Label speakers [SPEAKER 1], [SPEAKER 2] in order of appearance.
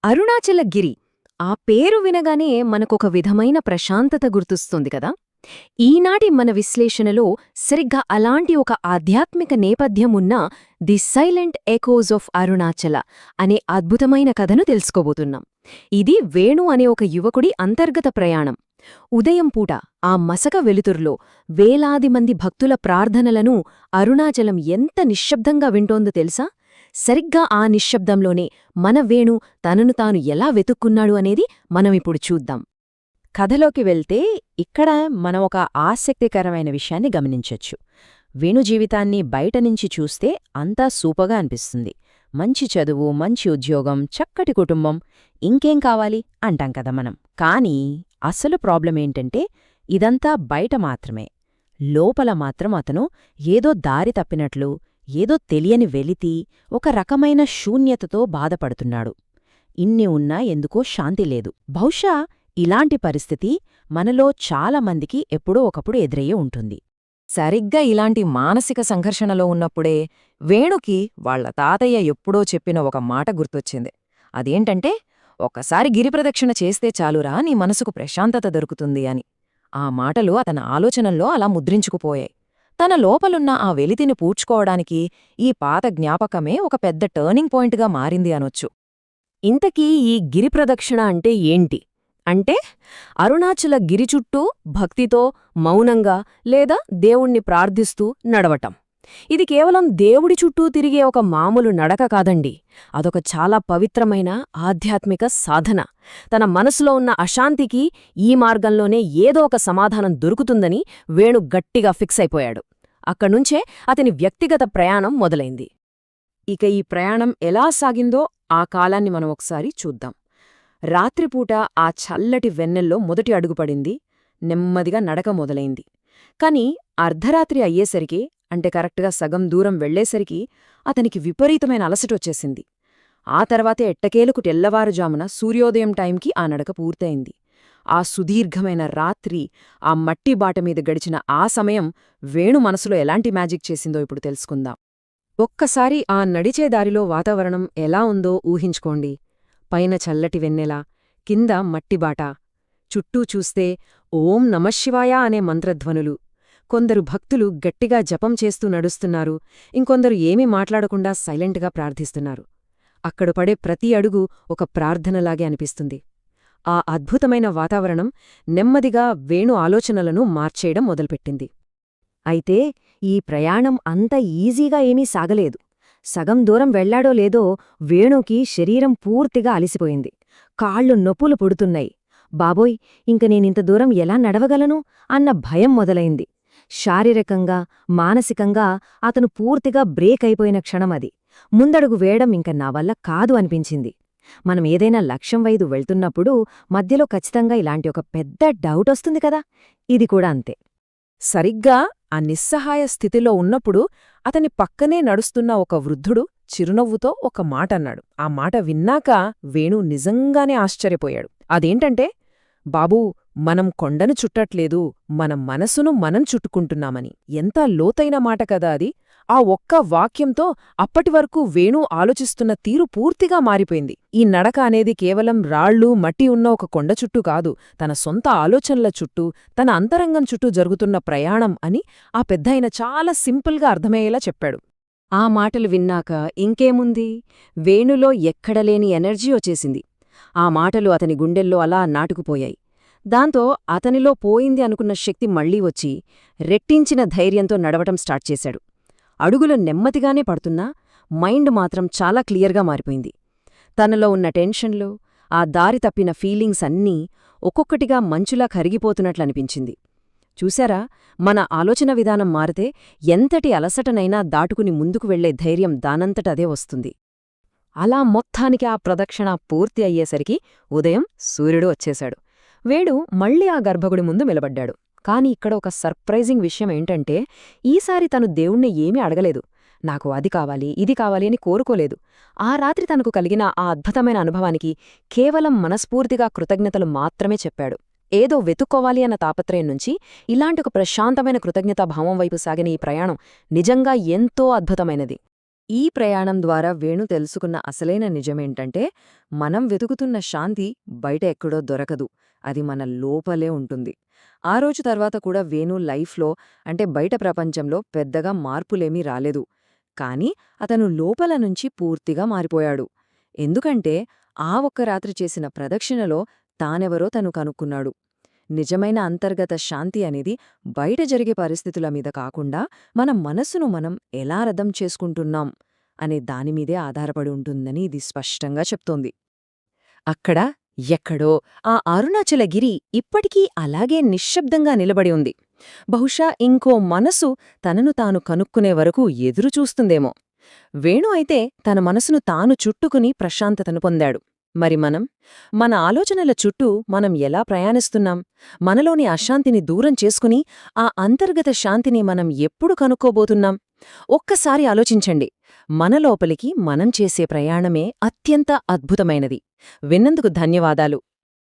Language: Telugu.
[SPEAKER 1] అరుణాచలగిరి ఆ పేరు వినగానే మనకొక విధమైన ప్రశాంతత గుర్తుస్తుంది కదా. ఈనాటి మన విశ్లేషణలో సరిగ్గా అలాంటి ఒక ఆధ్యాత్మిక నేపథ్యం ఉన్న the silent echoes of Arunachala అనే అద్భుతమైన కథను తెలుసుకోబోతున్నాం. ఇది వేణు అనే ఒక యువకుడి అంతర్గత ప్రయాణం. ఉదయం పూట ఆ మసక వెలుతుర్లో వేలాది మంది భక్తుల ప్రార్థనలను అరుణాచలం ఎంత నిశ్శబ్దంగా వింటోందో తెలుసా. సరిగ్గా ఆ నిశ్శబ్దంలోనే మన వేణు తనను తాను ఎలా వెతుక్కున్నాడు అనేది మనమిప్పుడు చూద్దాం.
[SPEAKER 2] కథలోకి వెళ్తే ఇక్కడ మనం ఒక ఆసక్తికరమైన విషయాన్ని గమనించొచ్చు. వేణు జీవితాన్ని బయటనుంచి చూస్తే అంతా సూపర్గా అనిపిస్తుంది. మంచి చదువు, మంచి ఉద్యోగం, చక్కటి కుటుంబం, ఇంకేం కావాలి అంటాం కదా మనం. కానీ అసలు ప్రాబ్లమేంటంటే ఇదంతా బయట మాత్రమే. లోపల మాత్రం అతను ఏదో దారి తప్పినట్లు, ఏదో తెలియని వెలితి, ఒక రకమైన శూన్యతతో బాధపడుతున్నాడు. ఇన్ని ఉన్నా ఎందుకో శాంతి లేదు. బహుశా ఇలాంటి పరిస్థితి మనలో చాలామందికి ఎప్పుడో ఒకప్పుడు ఎదురయ్యే ఉంటుంది.
[SPEAKER 1] సరిగ్గా ఇలాంటి మానసిక సంఘర్షణలో ఉన్నప్పుడే వేణుకి వాళ్ల తాతయ్య ఎప్పుడో చెప్పిన ఒక మాట గుర్తొచ్చింది. అదేంటంటే, ఒక్కసారి గిరిప్రదక్షిణ చేస్తే చాలురా నీ మనసుకు ప్రశాంతత దొరుకుతుంది అని. ఆ మాటలు అతని ఆలోచనల్లో అలా ముద్రించుకుపోయాయి. తన లోపలున్న ఆ వెలితిని పూడ్చుకోవడానికి ఈ పాత జ్ఞాపకమే ఒక పెద్ద టర్నింగ్ పాయింట్గా మారింది అనొచ్చు. ఇంతకీ ఈ గిరిప్రదక్షిణ అంటే ఏంటి? అంటే అరుణాచల గిరి చుట్టూ భక్తితో, మౌనంగా లేదా దేవుణ్ణి ప్రార్థిస్తూ నడవటం. ఇది కేవలం దేవుడి చుట్టూ తిరిగే ఒక మామూలు నడక కాదండి. అదొక చాలా పవిత్రమైన ఆధ్యాత్మిక సాధన. తన మనసులో ఉన్న అశాంతికి ఈ మార్గంలోనే ఏదో ఒక సమాధానం దొరుకుతుందని వేణు గట్టిగా ఫిక్స్ అయిపోయాడు. అక్కడ్నుంచే అతని వ్యక్తిగత ప్రయాణం మొదలైంది. ఇక ఈ ప్రయాణం ఎలా సాగిందో ఆ కాలాన్ని మనం ఒకసారి చూద్దాం. రాత్రిపూట ఆ చల్లటి వెన్నెల్లో మొదటి అడుగుపడింది. నెమ్మదిగా నడక మొదలైంది. కాని అర్ధరాత్రి అయ్యేసరికి, అంటే కరెక్ట్గా సగం దూరం వెళ్లేసరికి అతనికి విపరీతమైన అలసటొచ్చేసింది. ఆ తర్వాతే ఎట్టకేలకు తెల్లవారుజామున సూర్యోదయం టైంకి ఆ నడక పూర్తయింది. ఆ సుదీర్ఘమైన రాత్రి, ఆ మట్టి బాటమీద గడిచిన ఆ సమయం వేణు మనసులో ఎలాంటి మ్యాజిక్ చేసిందో ఇప్పుడు తెలుసుకుందాం. ఒక్కసారి ఆ నడిచేదారిలో వాతావరణం ఎలా ఉందో ఊహించుకోండి. పైన చల్లటి వెన్నెల, కింద మట్టిబాట. చుట్టూ చూస్తే ఓం నమశివాయ అనే మంత్రధ్వనులు. కొందరు భక్తులు గట్టిగా జపం చేస్తూ నడుస్తున్నారు, ఇంకొందరు ఏమీ మాట్లాడకుండా సైలెంట్గా ప్రార్థిస్తున్నారు. అక్కడ పడే ప్రతి అడుగు ఒక ప్రార్థనలాగే అనిపిస్తుంది. ఆ అద్భుతమైన వాతావరణం నెమ్మదిగా వేణు ఆలోచనలను మార్చేయడం మొదలుపెట్టింది. అయితే ఈ ప్రయాణం అంత ఈజీగా ఏమీ సాగలేదు. సగం దూరం వెళ్లాడో లేదో వేణుకి శరీరం పూర్తిగా అలిసిపోయింది. కాళ్ళు నొప్పులు పుడుతున్నాయి. బాబోయ్, ఇంక నేనింత దూరం ఎలా నడవగలను అన్న భయం మొదలైంది. శారీరకంగా, మానసికంగా అతను పూర్తిగా బ్రేక్ అయిపోయిన క్షణమది. ముందడుగు వేయడం ఇంక నా వల్ల కాదు అనిపించింది. మనం ఏదైనా లక్ష్యం వైదు వెళ్తున్నప్పుడు మధ్యలో ఖచ్చితంగా ఇలాంటి ఒక పెద్ద డౌట్ వస్తుంది కదా. ఇది కూడా అంతే. సరిగ్గా ఆ నిస్సహాయ స్థితిలో ఉన్నప్పుడు అతని పక్కనే నడుస్తున్న ఒక వృద్ధుడు చిరునవ్వుతో ఒక మాటన్నాడు. ఆ మాట విన్నాక వేణు నిజంగానే ఆశ్చర్యపోయాడు. అదేంటంటే, బాబూ, మనం కొండను చుట్టట్లేదు, మన మనసును మనం చుట్టుకుంటున్నామని. ఎంత లోతైన మాట కదా అది. ఆ ఒక్క వాక్యంతో అప్పటివరకు వేణు ఆలోచిస్తున్న తీరు పూర్తిగా మారిపోయింది. ఈ నడక అనేది కేవలం రాళ్ళు, మట్టి ఉన్న ఒక కొండ చుట్టూ కాదు, తన సొంత ఆలోచనల చుట్టూ, తన అంతరంగం చుట్టూ జరుగుతున్న ప్రయాణం అని ఆ పెద్దాయన చాలా సింపుల్గా అర్థమయ్యేలా చెప్పాడు. ఆ మాటలు విన్నాక ఇంకేముంది, వేణులో ఎక్కడలేని ఎనర్జీ వచ్చేసింది. ఆ మాటలు అతని గుండెల్లో అలా నాటుకుపోయాయి. దాంతో అతనిలో పోయింది అనుకున్న శక్తి మళ్లీ వచ్చి రెట్టించిన ధైర్యంతో నడవటం స్టార్ట్ చేశాడు. అడుగులు నెమ్మదిగానే పడుతున్నా మైండ్ మాత్రం చాలా క్లియర్గా మారిపోయింది. తనలో ఉన్న టెన్షన్లు, ఆ దారి తప్పిన ఫీలింగ్స్ అన్నీ ఒక్కొక్కటిగా మంచులా కరిగిపోతున్నట్లనిపించింది. చూశారా, మన ఆలోచన విధానం మారితే ఎంతటి అలసటనైనా దాటుకుని ముందుకు వెళ్లే ధైర్యం దానంతటదే వస్తుంది. అలా మొత్తానికి ఆ ప్రదక్షిణ పూర్తి అయ్యేసరికి ఉదయం సూర్యుడు వచ్చేశాడు. వేణు మళ్లీ ఆ గర్భగుడి ముందు నిలబడ్డాడు. కాని ఇక్కడ ఒక సర్ప్రైజింగ్ విషయం ఏంటంటే, ఈసారి తను దేవుణ్ణి ఏమీ అడగలేదు. నాకు అది కావాలి, ఇది కావాలి అని కోరుకోలేదు. ఆ రాత్రి తనకు కలిగిన ఆ అద్భుతమైన అనుభవానికి కేవలం మనస్ఫూర్తిగా కృతజ్ఞతలు మాత్రమే చెప్పాడు. ఏదో వెతుక్కోవాలి అన్న తాపత్రయం నుంచి ఇలాంటి ఒక ప్రశాంతమైన కృతజ్ఞతాభావం వైపు సాగిన ఈ ప్రయాణం నిజంగా ఎంతో అద్భుతమైనది. ఈ ప్రయాణం ద్వారా వేణు తెలుసుకున్న అసలైన నిజమేంటంటే, మనం వెతుకుతున్న శాంతి బయట ఎక్కడో దొరకదు. అది మన లోపలే ఉంటుంది. ఆ రోజు తర్వాత కూడా వేణు లైఫ్లో అంటే బయట ప్రపంచంలో పెద్దగా మార్పులేమీ రాలేదు. కానీ అతను లోపల నుంచి పూర్తిగా మారిపోయాడు. ఎందుకంటే ఆ ఒక్క రాత్రి చేసిన ప్రదక్షిణలో తానెవరో తను కనుక్కున్నాడు. నిజమైన అంతర్గత శాంతి అనేది బయట జరిగే పరిస్థితుల మీద కాకుండా మన మనసును మనం ఎలా అర్థం చేసుకుంటున్నాం అనే దానిమీదే ఆధారపడి ఉంటుందని ఇది స్పష్టంగా చెప్తోంది. అక్కడ ఎక్కడో ఆ అరుణాచలగిరి ఇప్పటికీ అలాగే నిశ్శబ్దంగా నిలబడి ఉంది. బహుశా ఇంకో మనసు తనను తాను కనుక్కునే వరకు ఎదురుచూస్తుందేమో. వేణు అయితే తన మనసును తాను చుట్టుకుని ప్రశాంతతను పొందాడు. మరి మనం? మన ఆలోచనల చుట్టూ మనం ఎలా ప్రయాణిస్తున్నాం? మనలోని అశాంతిని దూరం చేసుకుని ఆ అంతర్గత శాంతిని మనం ఎప్పుడు కనుక్కోబోతున్నాం? ఒక్కసారి ఆలోచించండి. మన లోపలికి మనం చేసే ప్రయాణమే అత్యంత అద్భుతమైనది. విన్నందుకు ధన్యవాదాలు.